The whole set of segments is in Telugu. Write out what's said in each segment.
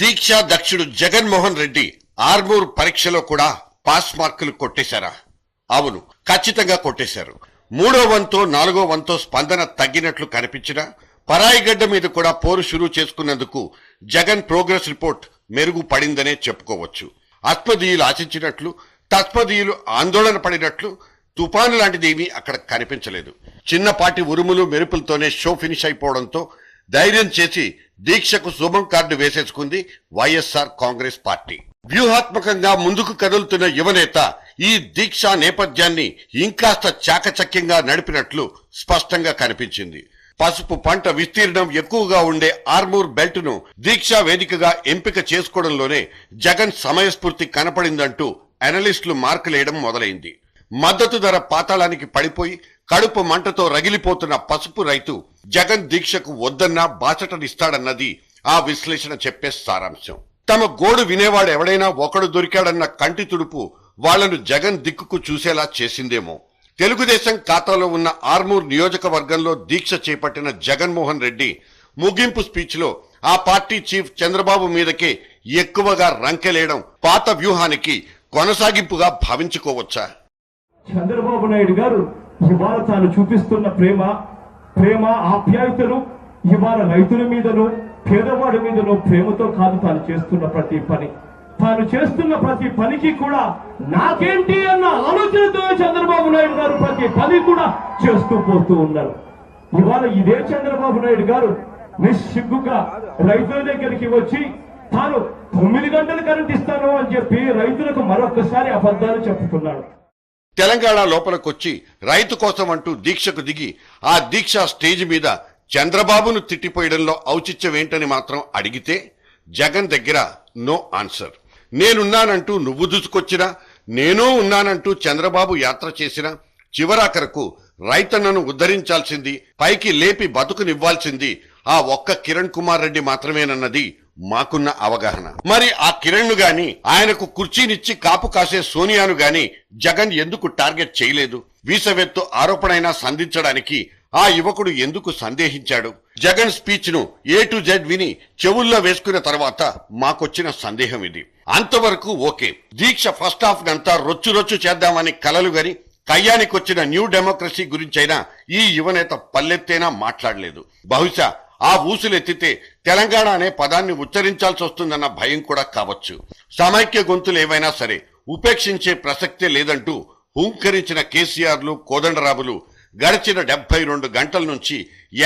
దీక్ష దక్షుడు జగన్మోహన్ రెడ్డి ఆర్మూర్ పరీక్షలో కూడా పాస్ మార్కులు కొట్టేశారా? అవును, ఖచ్చితంగా కొట్టేశారు. 3వ వంతో 4వ వంతో స్పందన తగ్గినట్లు కనిపించినా పరాయిగడ్డ మీద కూడా పోరు షురూ చేసుకున్నందుకు జగన్ ప్రోగ్రెస్ రిపోర్ట్ మెరుగుపడిందనే చెప్పుకోవచ్చు. అస్మదీయులు ఆశించినట్లు, తస్మదీయులు ఆందోళన పడినట్లు తుఫాను లాంటిదేమీ అక్కడ కనిపించలేదు. చిన్నపాటి ఉరుములు మెరుపులతోనే షో ఫినిష్ అయిపోవడంతో ధైర్యం చేసి దీక్షకు శుభం కార్డు వేసేసుకుంది వైఎస్ఆర్ కాంగ్రెస్ పార్టీ. వ్యూహాత్మకంగా ముందుకు కదులుతున్న యువనేత ఈ దీక్ష నేపథ్యాన్ని ఇంకాస్త చాకచక్యంగా నడిపినట్లు స్పష్టంగా కనిపించింది. పసుపు పంట విస్తీర్ణం ఎక్కువగా ఉండే ఆర్మూర్ బెల్ట్ ను దీక్షా వేదికగా ఎంపిక చేసుకోవడంలోనే జగన్ సమయస్ఫూర్తి కనపడిందంటూ అనలిస్టులు మార్కులేయడం మొదలైంది. మద్దతు ధర పాతాళానికి పడిపోయి కడుపు మంటతో రగిలిపోతున్న పసుపు రైతు జగన్ దీక్షకు వద్దన్నా బాసటనిస్తాడన్నది ఆ విశ్లేషణ చెప్పే సారాంశం. తమ గోడు వినేవాడు ఎవడైనా ఒకడు దొరికాడన్న కంటి తుడుపు వాళ్లను జగన్ దిక్కుకు చూసేలా చేసిందేమో. తెలుగుదేశం ఖాతాలో ఉన్న ఆర్మూర్ నియోజకవర్గంలో దీక్ష చేపట్టిన జగన్మోహన్ రెడ్డి ముగింపు స్పీచ్ లో ఆ పార్టీ చీఫ్ చంద్రబాబు మీదకే ఎక్కువగా రంకెలేయడం పాత వ్యూహానికి కొనసాగింపుగా భావించుకోవచ్చా? చంద్రబాబు నాయుడు గారు ఇవాళ తాను చూపిస్తున్న ప్రేమ ఆప్యాయతలు ఇవాళ రైతుల మీదను పేదవాడి మీదను ప్రేమతో కాదు తాను చేస్తున్న ప్రతి పనికి కూడా నాకేంటి అన్న ఆలోచనతో చంద్రబాబు నాయుడు గారు ప్రతి పని కూడా చేస్తూ పోతూ ఉన్నారు. ఇవాళ ఇదే చంద్రబాబు నాయుడు గారు నిస్సిగ్గుగా రైతుల దగ్గరికి వచ్చి తాను 9 గంటలు కరెంట్ ఇస్తాను అని చెప్పి రైతులకు మరొకసారి అబద్ధాలు చెప్పుతున్నాడు. తెలంగాణ లోపలికొచ్చి రైతు కోసం అంటూ దీక్షకు దిగి ఆ దీక్ష స్టేజ్ మీద చంద్రబాబును తిట్టిపోయడంలో ఔచిత్యమేంటని మాత్రం అడిగితే జగన్ దగ్గర నో ఆన్సర్. నేనున్నానంటూ నువ్వు దూసుకొచ్చినా, నేనూ ఉన్నానంటూ చంద్రబాబు యాత్ర చేసినా చివరాఖరకు రైతన్నను ఉద్ధరించాల్సింది, పైకి లేపి బతుకునివ్వాల్సింది ఆ ఒక్క కిరణ్ కుమార్ రెడ్డి మాత్రమేనన్నది మాకున్న అవగాహన. మరి ఆ కిరణ్ ను గాని, ఆయనకు కుర్చీనిచ్చి కాపు కాసే సోనియాను గాని జగన్ ఎందుకు టార్గెట్ చేయలేదు? వీసవెత్తు ఆరోపణైనా సంధించడానికి ఆ యువకుడు ఎందుకు సందేహించాడు? జగన్ స్పీచ్ ను A to Z విని చెవుల్లో వేసుకున్న తర్వాత మాకొచ్చిన సందేహం ఇది. అంతవరకు ఓకే, దీక్ష ఫస్ట్ హాఫ్ నంతా రొచ్చు చేద్దామని కలలు గని కయ్యానికొచ్చిన న్యూ డెమోక్రసీ గురించైనా ఈ యువనేత పల్లెత్తేనా మాట్లాడలేదు. బహుశా ఆ ఊసులెత్తితే తెలంగాణ అనే పదాన్ని ఉచ్చరించాల్సి వస్తుందన్న భయం కూడా కావచ్చు. సమైక్య గొంతులు ఏవైనా సరే ఉపేక్షించే ప్రసక్తే లేదంటూ హుంకరించిన కేసీఆర్లు, కోదండరాములు గడిచిన 72 గంటల నుంచి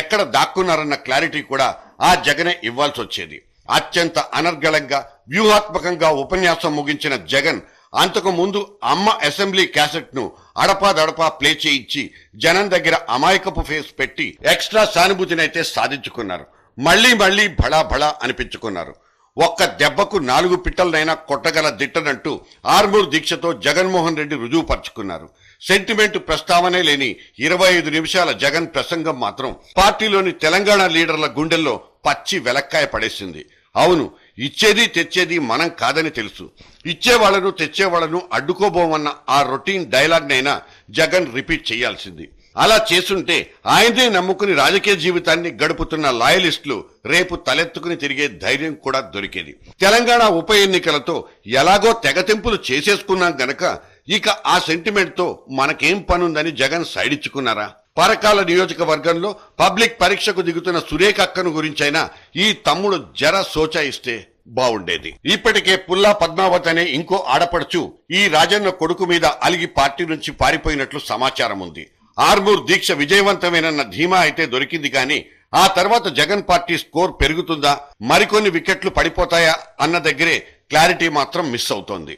ఎక్కడ దాక్కున్నారన్న క్లారిటీ కూడా ఆ జగనే ఇవ్వాల్సి వచ్చేది. అత్యంత అనర్గళంగా వ్యూహాత్మకంగా ఉపన్యాసం ముగించిన జగన్ అంతకు ముందు అమ్మ అసెంబ్లీ క్యాసెట్ ను అడపాదడపా ప్లే చేయించి జనం దగ్గర అమాయకపు ఫేస్ పెట్టి ఎక్స్ట్రా సానుభూతినైతే సాధించుకున్నారు. మళ్లీ భళా అనిపించుకున్నారు. ఒక్క దెబ్బకు 4 పిట్టలనైనా కొట్టగల దిట్టనంటూ ఆర్మూర్ దీక్షతో జగన్మోహన్ రెడ్డి రుజువుపరుచుకున్నారు. సెంటిమెంట్ ప్రస్తావనే లేని 25 నిమిషాల జగన్ ప్రసంగం మాత్రం పార్టీలోని తెలంగాణ లీడర్ల గుండెల్లో పచ్చి వెలక్కాయ పడేసింది. అవును, ఇచ్చేది తెచ్చేది మనం కాదని తెలుసు. ఇచ్చేవాళ్లను తెచ్చేవాళ్లను అడ్డుకోబోమన్న ఆ రొటీన్ డైలాగ్ నైనా జగన్ రిపీట్ చేయాల్సింది. అలా చేసుంటే ఆయనే నమ్ముకుని రాజకీయ జీవితాన్ని గడుపుతున్న లాయలిస్టులు రేపు తలెత్తుకుని తిరిగే ధైర్యం కూడా దొరికేది. తెలంగాణ ఉప ఎన్నికలతో ఎలాగో తెగతింపులు చేసేసుకున్నాం గనక ఇక ఆ సెంటిమెంట్ తో మనకేం పనుందని జగన్ సైడిచ్చుకున్నారా? పరకాల నియోజకవర్గంలో పబ్లిక్ పరీక్షకు దిగుతున్న సురేఖ అక్కను గురించైనా ఈ తమ్ముడు జర సోచాయిస్తే బావుండేది. ఇప్పటికే పుల్లా పద్మావతి అనే ఇంకో ఆడపడుచు ఈ రాజన్న కొడుకు మీద అలిగి పార్టీ నుంచి పారిపోయినట్లు సమాచారం ఉంది. ఆర్మూర్ దీక్ష విజయవంతమేనన్న ధీమా అయితే దొరికింది కానీ ఆ తర్వాత జగన్ పార్టీ స్కోర్ పెరుగుతుందా, మరికొన్ని వికెట్లు పడిపోతాయా అన్న దగ్గరే క్లారిటీ మాత్రం మిస్ అవుతోంది.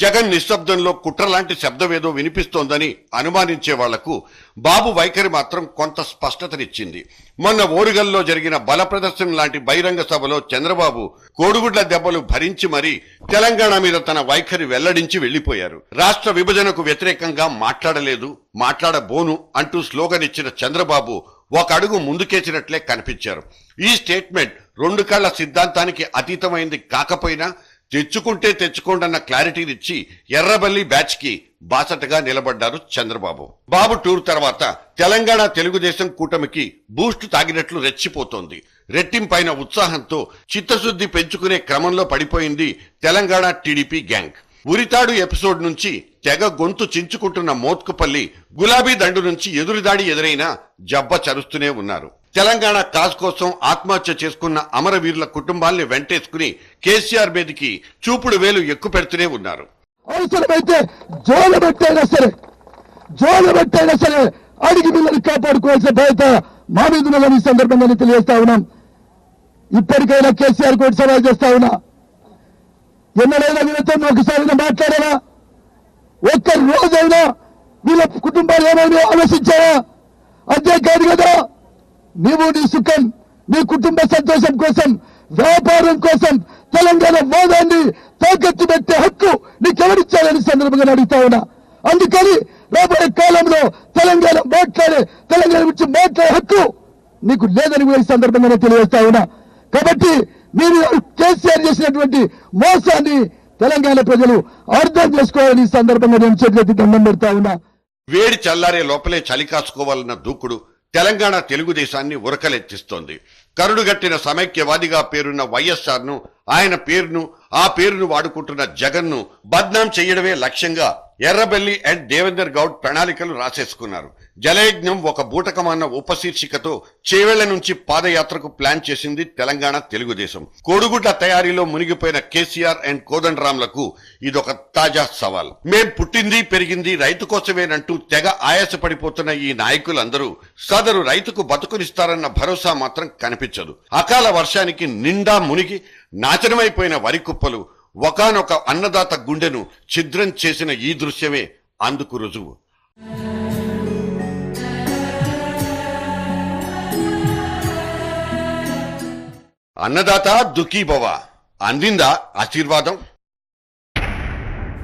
జగన్ నిశ్శబ్దంలో కుట్రలాంటి శబ్దమేదో వినిపిస్తోందని అనుమానించే వాళ్లకు బాబు వైఖరి మాత్రం కొంత స్పష్టతనిచ్చింది. మొన్న ఓరుగల్లో జరిగిన బల ప్రదర్శన లాంటి బహిరంగ సభలో చంద్రబాబు కోడిగుడ్ల దెబ్బలు భరించి మరీ తెలంగాణ మీద తన వైఖరి వెల్లడించి వెళ్లిపోయారు. రాష్ట్ర విభజనకు వ్యతిరేకంగా మాట్లాడలేదు, మాట్లాడబోను అంటూ స్లోగన్ ఇచ్చిన చంద్రబాబు ఒక అడుగు ముందుకేసినట్లే కనిపించారు. ఈ స్టేట్మెంట్ 2 కళ్ల సిద్ధాంతానికి అతీతమైంది కాకపోయినా తెచ్చుకుంటే తెచ్చుకోండన్న క్లారిటీనిచ్చి ఎర్రబల్లి బ్యాచ్ కి బాసటగా నిలబడ్డారు చంద్రబాబు. బాబు టూర్ తర్వాత తెలంగాణ తెలుగుదేశం కూటమికి బూస్ట్ తాగినట్లు రెచ్చిపోతోంది. రెట్టింపైన ఉత్సాహంతో చిత్తశుద్ధి పెంచుకునే క్రమంలో పడిపోయింది తెలంగాణ టీడీపీ గ్యాంగ్. ఉరితాడు ఎపిసోడ్ నుంచి తెగ గొంతు చించుకుంటున్న మోత్కుపల్లి గులాబీ దండు నుంచి ఎదురుదాడి ఎదురైనా జబ్బ చరుస్తూనే ఉన్నారు. తెలంగాణ కాజ్ కోసం ఆత్మహత్య చేసుకున్న అమరవీరుల కుటుంబాల్ని వెంటేసుకుని కేసీఆర్ మీదికి చూపుడు వేలు ఎక్కువ పెడుతూనే ఉన్నారు. అవసరమైతే జోలు పెట్టైనా సరే అడిగి పిల్లలు కాపాడుకోవాల్సిన బాధ్యత మా మీద ఉన్నదని ఈ సందర్భంగా తెలియజేస్తా ఉన్నాం. ఇప్పటికైనా కేసీఆర్ కూడా సవాల్ చేస్తా ఉన్నా, ఎన్నడైనా వీళ్ళతో ఒకసారి మాట్లాడాలా? ఒక్క రోజైనా వీళ్ళ కుటుంబాలు ఏమైనా ఆలోచించావా? అంతే కాదు కదా, నీవు నీ సుఖం, నీ కుటుంబ సంతోషం కోసం, వ్యాపారం కోసం తెలంగాణ వాదాన్ని తాకట్టు పెట్టే హక్కు నీకెవరిచ్చారని సందర్భంగా అడుగుతా ఉన్నా. అందుకని రాబోయే కాలంలో తెలంగాణ గురించి మాట్లాడే హక్కు నీకు లేదని కూడా ఈ సందర్భంగా తెలియజేస్తా ఉన్నా. కాబట్టి మీరు కేసీఆర్ చేసినటువంటి మోసాన్ని తెలంగాణ ప్రజలు అర్థం చేసుకోవాలని ఈ సందర్భంగా నేను చేతులెత్తి దండం పెడతా ఉన్నా. వేడి చల్లారే లోపలే చలి కాసుకోవాలన్న దూకుడు తెలంగాణ తెలుగుదేశాన్ని ఉరకలెత్తిస్తోంది. కరుడుగట్టిన సమైక్యవాదిగా పేరున్న వైఎస్ఆర్ ను, ఆయన పేరును, ఆ పేరును వాడుకుంటున్న జగన్ ను బద్నాం చేయడమే లక్ష్యంగా ఎర్రబెల్లి అండ్ దేవేందర్ గౌడ్ ప్రణాళికలు రాసేసుకున్నారు. జలయజ్ఞం ఒక బూటకమన్న ఉపశీర్షికతో చేవెళ్ల నుంచి పాదయాత్రకు ప్లాన్ చేసింది తెలంగాణ తెలుగుదేశం. కోడిగుడ్ల తయారీలో మునిగిపోయిన కేసీఆర్ అండ్ కోదండరాంలకు ఇదొక తాజా సవాల్. మేం పుట్టింది పెరిగింది రైతు కోసమేనంటూ తెగ ఆయాసపడిపోతున్న ఈ నాయకులందరూ సదరు రైతుకు బతుకునిస్తారన్న భరోసా మాత్రం కనిపించదు. అకాల వర్షానికి నిండా మునిగి నాశనమైపోయిన వరి కుప్పలు ఒకానొక అన్నదాత గుండెను ఛిద్రం చేసిన ఈ దృశ్యమే అందుకు రుజువు. అన్నదాత దుఃఖీభవ, అందిందా ఆశీర్వాదం?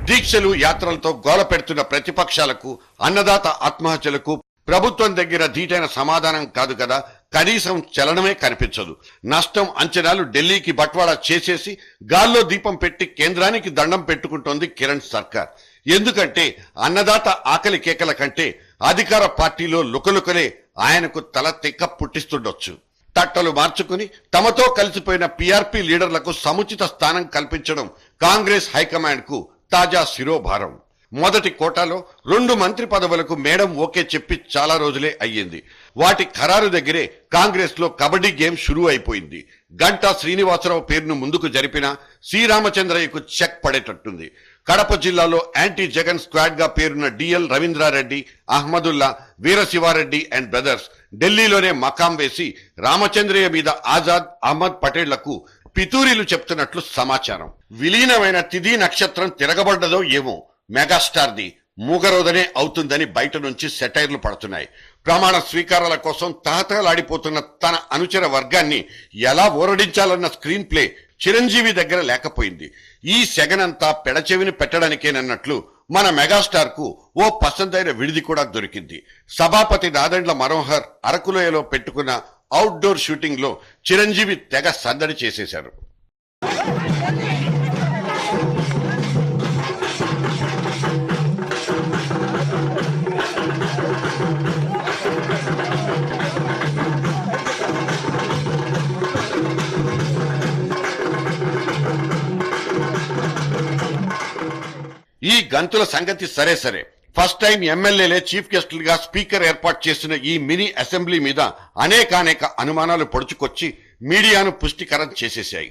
దీక్షలు యాత్రలతో గోల పెడుతున్న ప్రతిపక్షాలకు, అన్నదాత ఆత్మహత్యలకు ప్రభుత్వం దగ్గర ధీటైన సమాధానం కాదు కదా, కనీసం చలనమే కనిపించదు. నష్టం అంచనాలు ఢిల్లీకి బట్వాడా చేసేసి గాల్లో దీపం పెట్టి కేంద్రానికి దండం పెట్టుకుంటోంది కిరణ్ సర్కార్. ఎందుకంటే అన్నదాత ఆకలి కేకల కంటే అధికార పార్టీలో లుకలుకలే ఆయనకు తల తెక్క పుట్టిస్తుండొచ్చు. తట్టలు మార్చుకుని తమతో కలిసిపోయిన పీఆర్పీ లీడర్లకు సముచిత స్థానం కల్పించడం కాంగ్రెస్ హైకమాండ్ కు తాజా శిరోభారం. మొదటి కోటాలో 2 మంత్రి పదవులకు మేడం ఓకే చెప్పి చాలా రోజులే అయ్యింది. వాటి ఖరారు దగ్గరే కాంగ్రెస్ లో కబడ్డీ గేమ్ షురూ అయిపోయింది. గంటా శ్రీనివాసరావు పేరును ముందుకు జరిపినా శ్రీరామచంద్రయ్యకు చెక్ పడేటట్టుంది. కడప జిల్లాలో యాంటీ జగన్ స్క్వాడ్ గా పేరున్న DL Ravindra Reddy, Ahmadullah, Veerashiva Reddy and brothers ఢిల్లీలోనే మకాం వేసి రామచంద్రయ్య మీద ఆజాద్, అహ్మద్ పటేళ్లకు పితూరీలు చెప్తున్నట్లు సమాచారం. విలీనమైన తిథి నక్షత్రం తిరగబడ్డదో ఏమో, మెగాస్టార్ది మూగరోధనే అవుతుందని బయట నుంచి సెటైర్లు పడుతున్నాయి. ప్రమాణ స్వీకారాల కోసం తహతహలాడిపోతున్న తన అనుచర వర్గాన్ని ఎలా ఊరడించాలన్న స్క్రీన్ ప్లే చిరంజీవి దగ్గర లేకపోయింది. ఈ సెగనంతా పెడచెవిని పెట్టడానికేనన్నట్లు మన మెగాస్టార్ కు ఓ పసందైన విడిది కూడా దొరికింది. సభాపతి నాదెండ్ల మనోహర్ అరకులోయలో పెట్టుకున్న అవుట్డోర్ షూటింగ్ లో చిరంజీవి తెగ సందడి చేసేశారు. ఈ గంతుల సంగతి సరే సరే, ఫస్ట్ టైం ఎమ్మెల్యేలే చీఫ్ గెస్టులుగా స్పీకర్ ఏర్పాటు చేసిన ఈ మినీ అసెంబ్లీ మీద అనేకానేక అనుమానాలు పొడుచుకొచ్చి మీడియాను పుష్టికరం చేసేశాయి.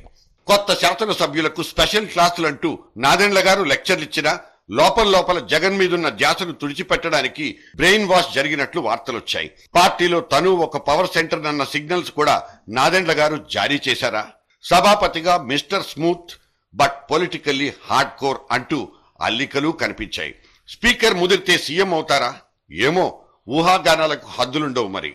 కొత్త శాసనసభ్యులకు స్పెషల్ క్లాసులంటూ నాదెండ్ల గారు లెక్చర్లిచ్చినా లోపల జగన్ మీదున్న ధ్యాసను తుడిచిపెట్టడానికి బ్రెయిన్ వాష్ జరిగినట్లు వార్తలొచ్చాయి. పార్టీలో తను ఒక పవర్ సెంటర్ అన్న సిగ్నల్స్ కూడా నాదెండ్ల గారు జారీ చేశారా? సభాపతిగా mister smooth but politically hardcore అంటూ అల్లికలు కనిపించాయి. స్పీకర్ ముదిరితే సీఎం అవుతారా? ఏమో, ఊహాగానాలకు హద్దులుండవు మరి.